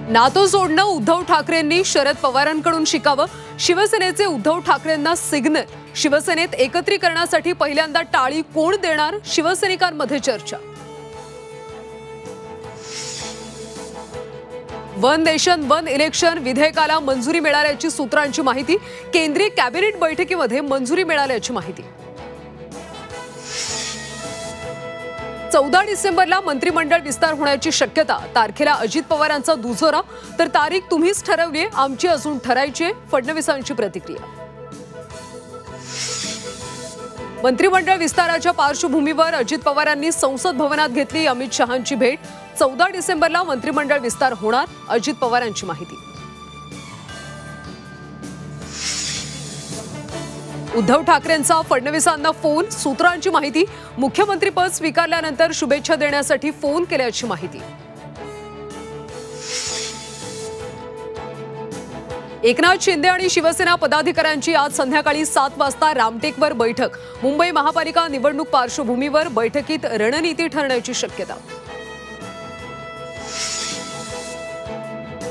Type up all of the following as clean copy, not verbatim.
नातो सोडणं उद्धव ठाकरेंनी शरद पवारांकडून शिकावं. शिवसेनेचे उद्धव ठाकरेंना सिग्नल. शिवसेनेत एकत्रीकरणासाठी पहिल्यांदा टाळी कोण देणार? शिवसैनिकांमध्ये चर्चा. वन नेशन वन इलेक्शन विधेयकाला मंजुरी मिळाल्याची सूत्रांची माहिती. केंद्रीय कॅबिनेट बैठकीमध्ये मंजुरी मिळाल्याची माहिती. 14 डिसेंबरला मंत्रिमंडळ विस्तार होण्याची शक्यता. तारखेला अजित पवारांचा दुजोरा. तर तारीख तुम्हीच ठरवलीये, आमची अजून ठरायची आहे. फडणवीसांची प्रतिक्रिया. मंत्रिमंडळ विस्ताराच्या पार्श्वभूमीवर अजित पवारांनी संसद भवनात घेतली अमित शहांची भेट. 14 डिसेंबरला मंत्रिमंडळ विस्तार होणार, अजित पवारांची माहिती. उद्धव ठाकरेंचा फडणवीसांना फोन. सूत्रांची माहिती. मुख्यमंत्रीपद स्वीकारल्यानंतर शुभेच्छा देण्यासाठी फोन केल्याची माहिती. एकनाथ शिंदे आणि शिवसेना पदाधिकाऱ्यांची आज संध्याकाळी 7 वाजता रामटेकवर बैठक. मुंबई महापालिका निवडणूक पार्श्वभूमीवर बैठकीत रणनीती ठरण्याची शक्यता.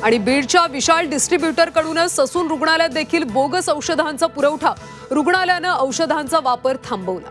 आणि बीडच्या विशाल डिस्ट्रीब्युटरकडूनच ससून रुग्णालयात देखील बोगस औषधांचा पुरवठा. रुग्णालयानं औषधांचा वापर थांबवला.